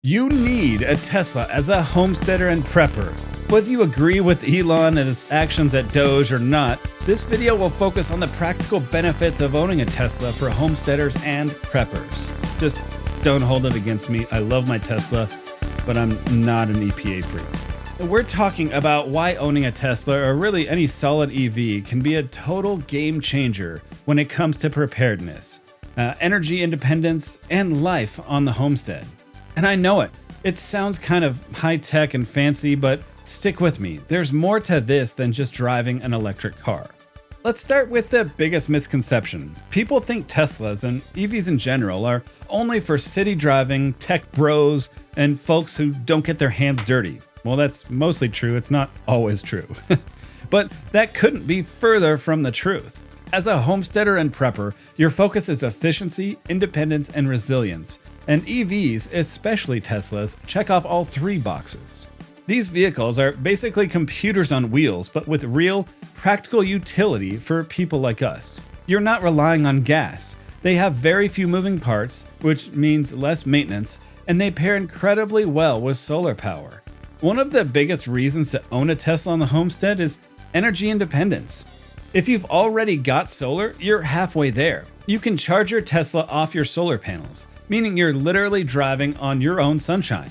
You need a Tesla as a homesteader and prepper. Whether you agree with Elon and his actions at Doge or not, this video will focus on the practical benefits of owning a Tesla for homesteaders and preppers. Just don't hold it against me. I love my Tesla, but I'm not an EPA freak. We're talking about why owning a Tesla, or really any solid EV, can be a total game changer when it comes to preparedness, energy independence, and life on the homestead. And I know it sounds kind of high-tech and fancy, but stick with me. There's more to this than just driving an electric car. Let's start with the biggest misconception. People think Teslas and EVs in general are only for city driving, tech bros, and folks who don't get their hands dirty. Well, that's mostly true. It's not always true. But that couldn't be further from the truth. As a homesteader and prepper, your focus is efficiency, independence, and resilience. And EVs, especially Teslas, check off all three boxes. These vehicles are basically computers on wheels, but with real, practical utility for people like us. You're not relying on gas. They have very few moving parts, which means less maintenance, and they pair incredibly well with solar power. One of the biggest reasons to own a Tesla on the homestead is energy independence. If you've already got solar, you're halfway there. You can charge your Tesla off your solar panels, meaning you're literally driving on your own sunshine.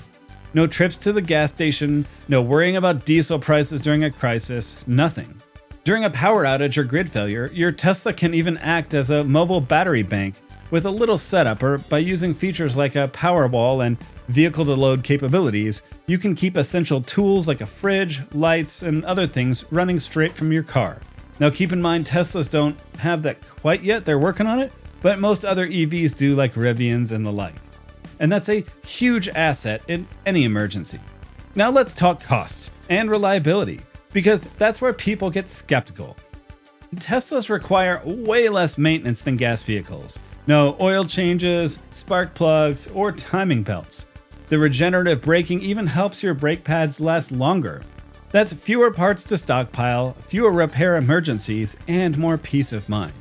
No trips to the gas station, no worrying about diesel prices during a crisis, nothing. During a power outage or grid failure, your Tesla can even act as a mobile battery bank with a little setup, or by using features like a power wall and vehicle-to-load capabilities, you can keep essential tools like a fridge, lights, and other things running straight from your car. Now keep in mind, Teslas don't have that quite yet, they're working on it, but most other EVs do, like Rivians and the like. And that's a huge asset in any emergency. Now let's talk costs and reliability, because that's where people get skeptical. Teslas require way less maintenance than gas vehicles. No oil changes, spark plugs, or timing belts. The regenerative braking even helps your brake pads last longer. That's fewer parts to stockpile, fewer repair emergencies, and more peace of mind.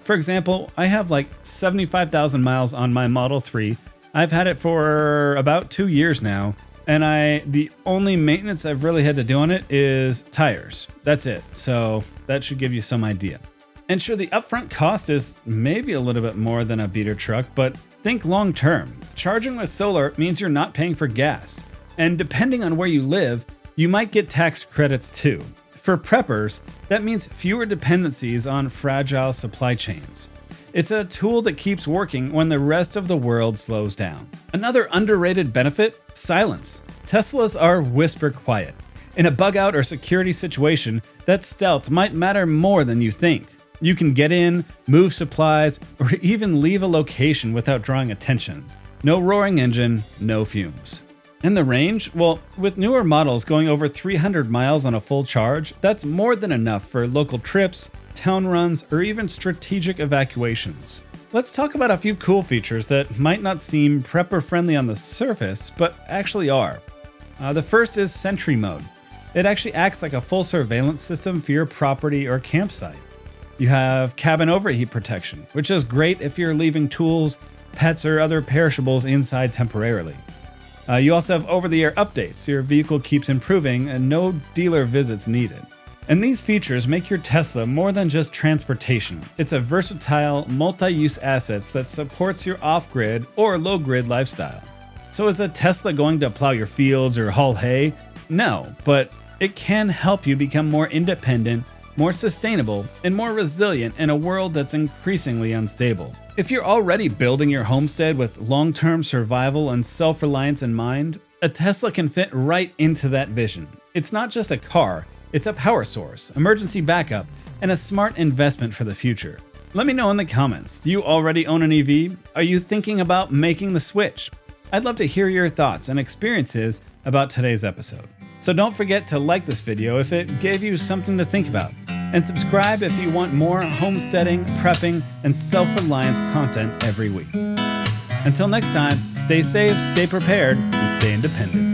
For example, I have like 75,000 miles on my Model 3. I've had it for about 2 years now, and the only maintenance I've really had to do on it is tires. That's it, so that should give you some idea. And sure, the upfront cost is maybe a little bit more than a beater truck, but think long term. Charging with solar means you're not paying for gas, and depending on where you live, you might get tax credits too. For preppers, that means fewer dependencies on fragile supply chains. It's a tool that keeps working when the rest of the world slows down. Another underrated benefit: silence. Teslas are whisper quiet. In a bug out or security situation, that stealth might matter more than you think. You can get in, move supplies, or even leave a location without drawing attention. No roaring engine, no fumes. And the range? Well, with newer models going over 300 miles on a full charge, that's more than enough for local trips, town runs, or even strategic evacuations. Let's talk about a few cool features that might not seem prepper-friendly on the surface, but actually are. The first is Sentry Mode. It actually acts like a full surveillance system for your property or campsite. You have cabin overheat protection, which is great if you're leaving tools, pets, or other perishables inside temporarily. You also have over-the-air updates. Your vehicle keeps improving and no dealer visits needed. And these features make your Tesla more than just transportation. It's a versatile, multi-use asset that supports your off-grid or low-grid lifestyle. So is a Tesla going to plow your fields or haul hay? No, but it can help you become more independent, more sustainable, and more resilient in a world that's increasingly unstable. If you're already building your homestead with long-term survival and self-reliance in mind, a Tesla can fit right into that vision. It's not just a car, it's a power source, emergency backup, and a smart investment for the future. Let me know in the comments, do you already own an EV? Are you thinking about making the switch? I'd love to hear your thoughts and experiences about today's episode. So don't forget to like this video if it gave you something to think about. And subscribe if you want more homesteading, prepping, and self-reliance content every week. Until next time, stay safe, stay prepared, and stay independent.